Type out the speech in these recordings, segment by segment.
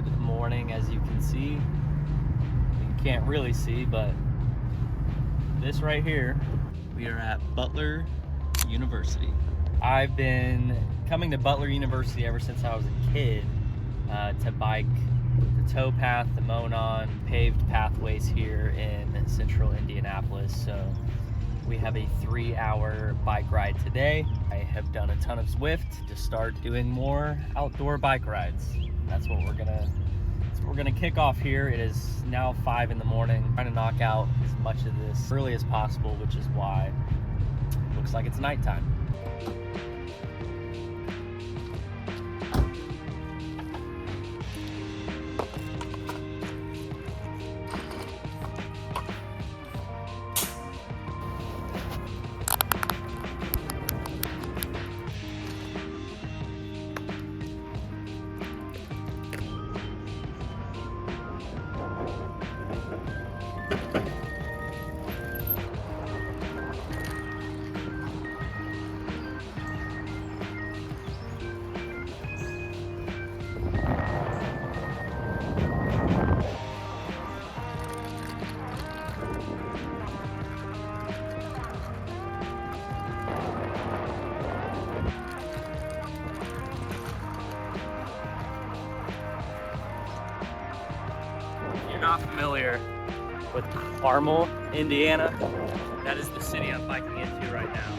Good morning. As you can see, you can't really see, but this right here, we are at Butler University. I've been coming to Butler University ever since I was a kid to bike the towpath, the Monon, paved pathways here in central Indianapolis. So we have a 3-hour bike ride today. I have done a ton of Zwift to start doing more outdoor bike rides. That's what we're gonna kick off here. It is now 5 in the morning. Trying to knock out as much of this early as possible, which is why it looks like it's nighttime. If you're not familiar with Carmel, Indiana, that is the city I'm biking into right now.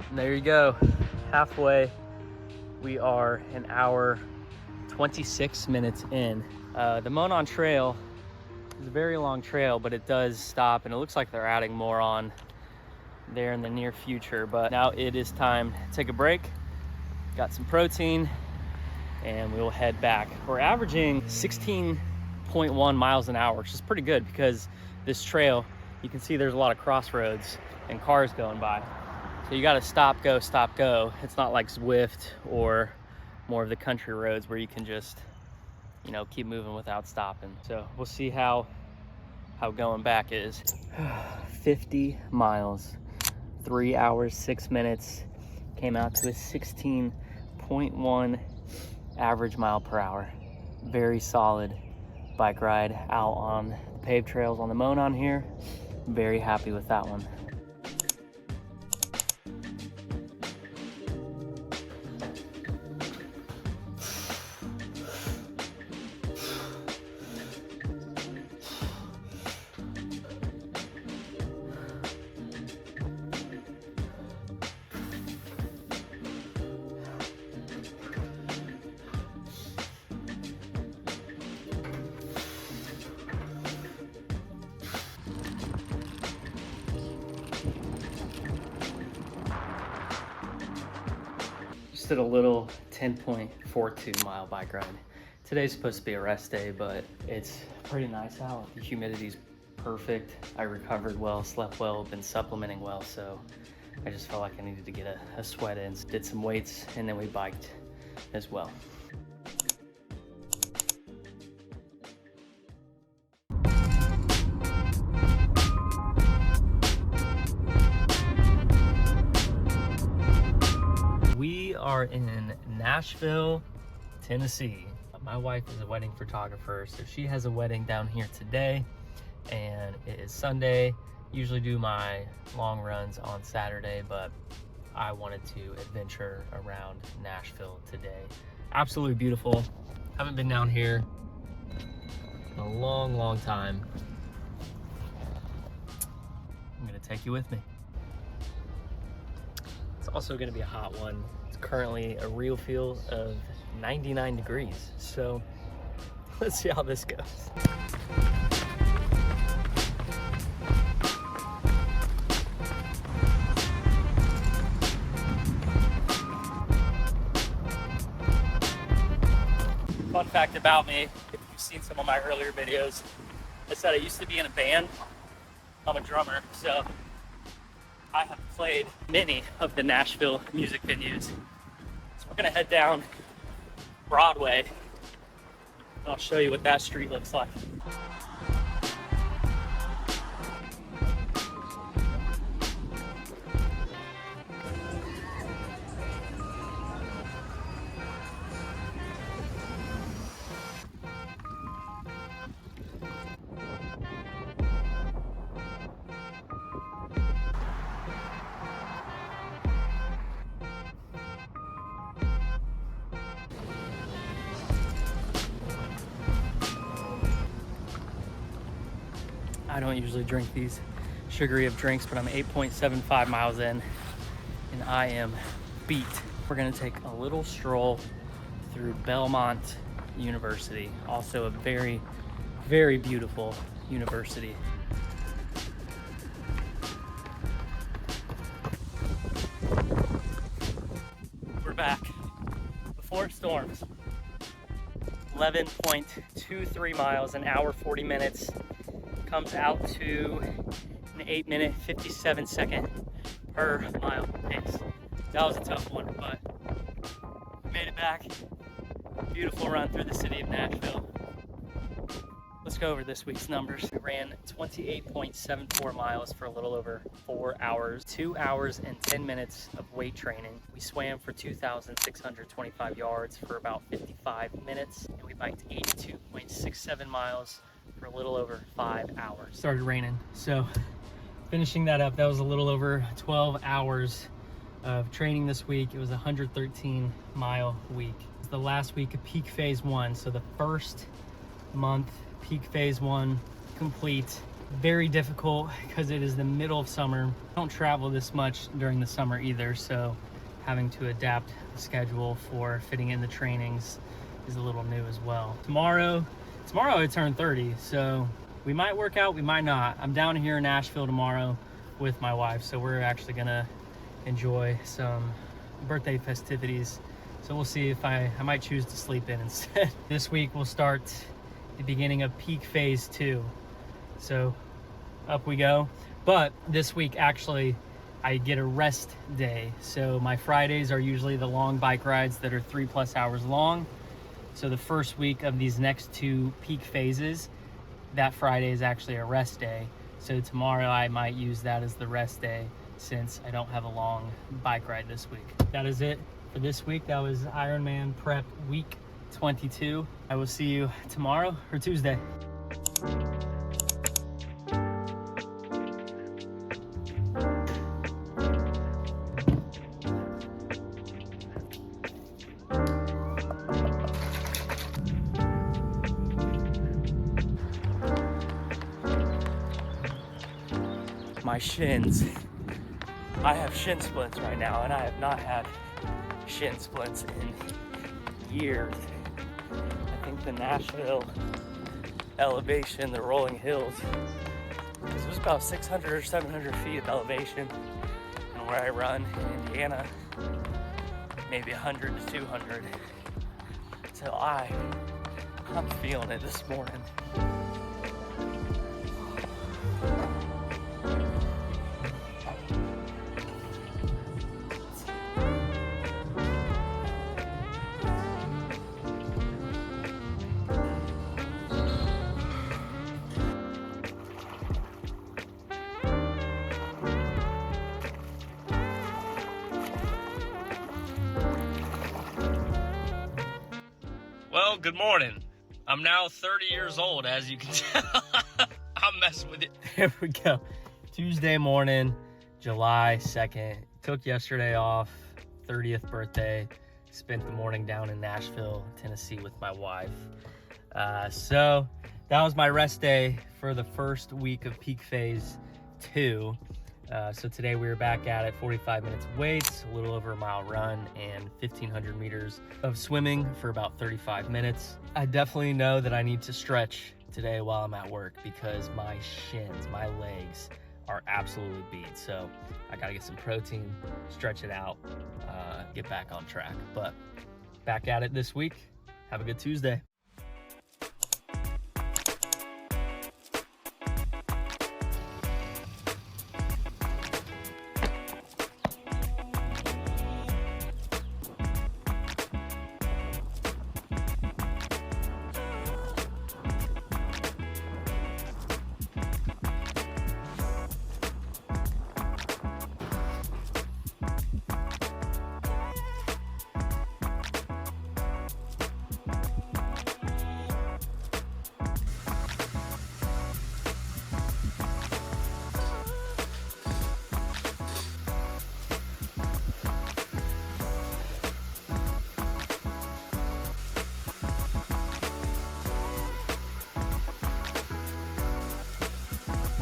And there you go, halfway. We are an hour 26 minutes in. The Monon Trail is a very long trail, but it does stop, and it looks like they're adding more on there in the near future. But now it is time to take a break, got some protein, and we'll head back. We're averaging 16.1 miles an hour, which is pretty good because this trail, you can see there's a lot of crossroads and cars going by. So you gotta stop, go, stop, go. It's not like Zwift or more of the country roads where you can just, you know, keep moving without stopping. So we'll see how going back is. 50 miles, 3 hours, 6 minutes. Came out to a 16.1 average mile per hour. Very solid bike ride out on the paved trails on the Monon here. Very happy with that one. Did a little 10.42 mile bike ride. Today's supposed to be a rest day, but it's pretty nice out. The humidity's perfect. I recovered well, slept well, been supplementing well, so I just felt like I needed to get a sweat in. Did some weights, and then we biked as well. We are in Nashville, Tennessee. My wife is a wedding photographer, so she has a wedding down here today, and it is Sunday. Usually do my long runs on Saturday, but I wanted to adventure around Nashville today. Absolutely beautiful. Haven't been down here in a long time. I'm gonna take you with me. It's also gonna be a hot one. It's currently a real feel of 99 degrees. So let's see how this goes. Fun fact about me, if you've seen some of my earlier videos, I said I used to be in a band. I'm a drummer, so I have played many of the Nashville music venues. So we're gonna head down Broadway. I'll show you what that street looks like. I don't usually drink these sugary of drinks, but I'm 8.75 miles in and I am beat. We're gonna take a little stroll through Belmont University, also a very, very beautiful university. We're back before storms. 11.23 miles, an hour, 40 minutes. Comes out to an 8-minute, 57-second per mile pace. That was a tough one, but made it back. Beautiful run through the city of Nashville. Let's go over this week's numbers. We ran 28.74 miles for a little over 4 hours, 2 hours and 10 minutes of weight training. We swam for 2,625 yards for about 55 minutes, and we biked 82.67 miles for a little over 5 hours. Started raining, so finishing that up, that was a little over 12 hours of training this week. It was a 113-mile week. It's the last week of peak phase 1, so the first month peak phase 1 complete. Very difficult because it is the middle of summer. I don't travel this much during the summer either, so having to adapt the schedule for fitting in the trainings is a little new as well. Tomorrow I turn 30, so we might work out, we might not. I'm down here in Nashville tomorrow with my wife, so we're actually gonna enjoy some birthday festivities. So we'll see if I might choose to sleep in instead. This week we'll start the beginning of peak phase 2. So up we go. But this week actually I get a rest day. So my Fridays are usually the long bike rides that are 3+ hours long. So the first week of these next 2 peak phases, that Friday is actually a rest day. So tomorrow I might use that as the rest day since I don't have a long bike ride this week. That is it for this week. That was Ironman Prep Week 22. I will see you tomorrow or Tuesday. My shins. I have shin splints right now, and I have not had shin splints in years. I think the Nashville elevation, the rolling hills, this was about 600 or 700 feet of elevation, and where I run in Indiana, maybe 100 to 200. So I'm feeling it this morning. Well, good morning. I'm now 30 years old, as you can tell. I'm messing with it. Here we go. Tuesday morning, July 2nd. Took yesterday off, 30th birthday. Spent the morning down in Nashville, Tennessee with my wife. So that was my rest day for the first week of peak phase 2. So today we were back at it, 45 minutes of weights, a little over a mile run, and 1,500 meters of swimming for about 35 minutes. I definitely know that I need to stretch today while I'm at work because my shins, my legs are absolutely beat. So I gotta get some protein, stretch it out, get back on track. But back at it this week. Have a good Tuesday.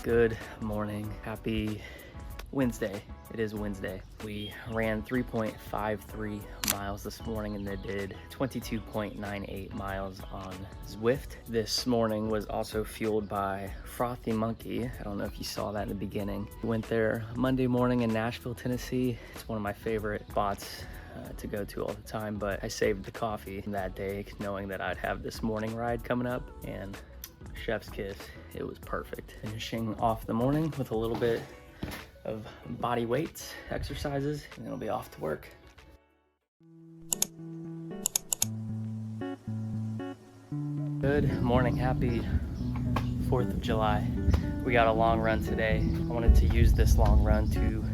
Good morning. Happy Wednesday. It is Wednesday. We ran 3.53 miles this morning and they did 22.98 miles on Zwift. This morning was also fueled by Frothy Monkey. I don't know if you saw that in the beginning. We went there Monday morning in Nashville, Tennessee. It's one of my favorite spots to go to all the time, but I saved the coffee that day knowing that I'd have this morning ride coming up, and chef's kiss, it was perfect. Finishing off the morning with a little bit of body weights exercises, and then I'll be off to work. Good morning, happy 4th of July. We got a long run today. I wanted to use this long run to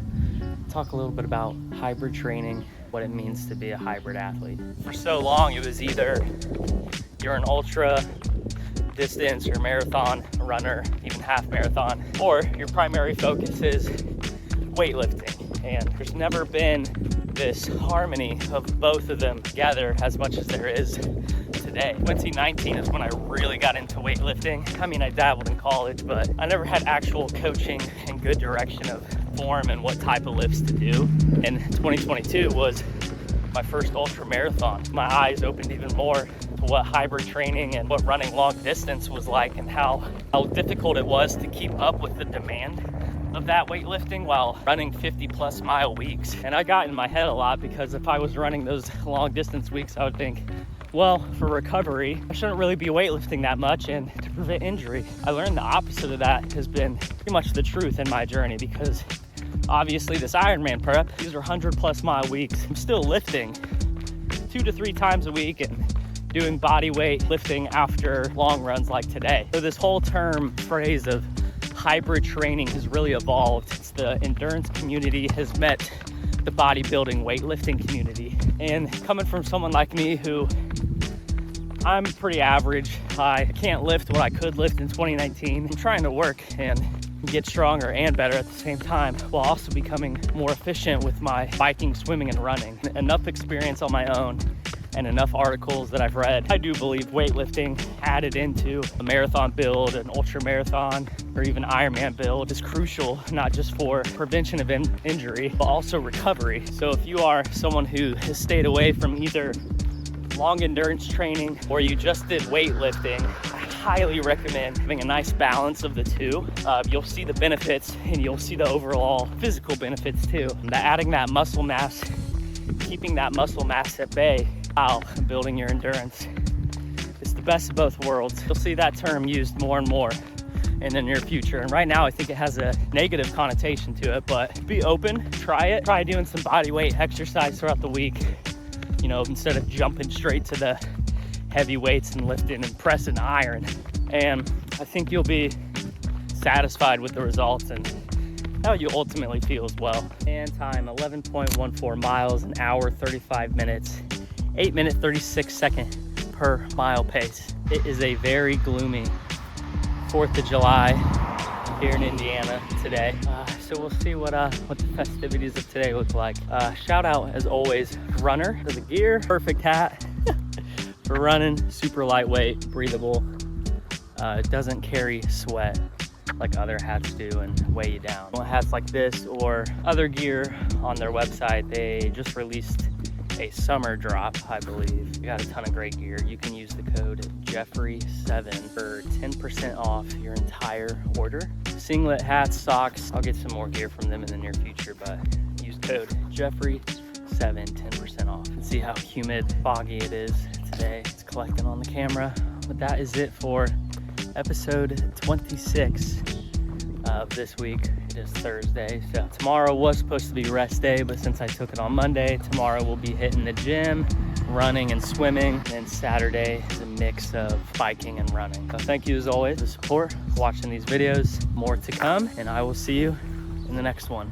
talk a little bit about hybrid training, what it means to be a hybrid athlete. For so long, it was either you're an ultra distance or marathon runner, even half marathon, or your primary focus is weightlifting. And there's never been this harmony of both of them together as much as there is today. 2019 is when I really got into weightlifting. I mean, I dabbled in college, but I never had actual coaching and good direction of form and what type of lifts to do. And 2022 was my first ultra marathon. My eyes opened even more to what hybrid training and what running long distance was like, and how difficult it was to keep up with the demand of that weightlifting while running 50+ mile weeks. And I got in my head a lot, because if I was running those long distance weeks, I would think, well, for recovery, I shouldn't really be weightlifting that much and to prevent injury. I learned the opposite of that has been pretty much the truth in my journey, because obviously this Ironman prep, these are 100+ mile weeks. I'm still lifting 2 to 3 times a week and doing body weight lifting after long runs like today. So this whole term phrase of hybrid training has really evolved. It's the endurance community has met the bodybuilding weightlifting community. And coming from someone like me who I'm pretty average, I can't lift what I could lift in 2019. I'm trying to work and get stronger and better at the same time, while also becoming more efficient with my biking, swimming, and running. Enough experience on my own and enough articles that I've read, I do believe weightlifting added into a marathon build, an ultra marathon, or even Ironman build is crucial, not just for prevention of injury, but also recovery. So if you are someone who has stayed away from either long endurance training or you just did weightlifting, I highly recommend having a nice balance of the two. You'll see the benefits and you'll see the overall physical benefits too. Adding that muscle mass, keeping that muscle mass at bay while building your endurance. It's the best of both worlds. You'll see that term used more and more in the near future. And right now I think it has a negative connotation to it, but be open, try it. Try doing some body weight exercise throughout the week, you know, instead of jumping straight to the heavy weights and lifting and pressing iron. And I think you'll be satisfied with the results and how you ultimately feel as well. And time, 11.14 miles, an hour, 35 minutes, 8-minute, 36-second per mile pace. It is a very gloomy 4th of July here in Indiana today. So we'll see what the festivities of today look like. Shout out, as always, Runner for the gear. Perfect hat for running, super lightweight, breathable. It doesn't carry sweat like other hats do and weigh you down. Hats like this or other gear on their website, they just released a summer drop, I believe. We got a ton of great gear. You can use the code Jeffrey7 for 10% off your entire order. Singlet, hats, socks. I'll get some more gear from them in the near future, but use code Jeffrey7, 10% off. And see how humid, foggy it is today. It's collecting on the camera. But that is it for episode 26 of this week. It is Thursday, so tomorrow was supposed to be rest day, but since I took it on Monday, tomorrow we'll be hitting the gym, running and swimming, and Saturday is a mix of biking and running. So thank you as always for the support, watching these videos. More to come, and I will see you in the next one.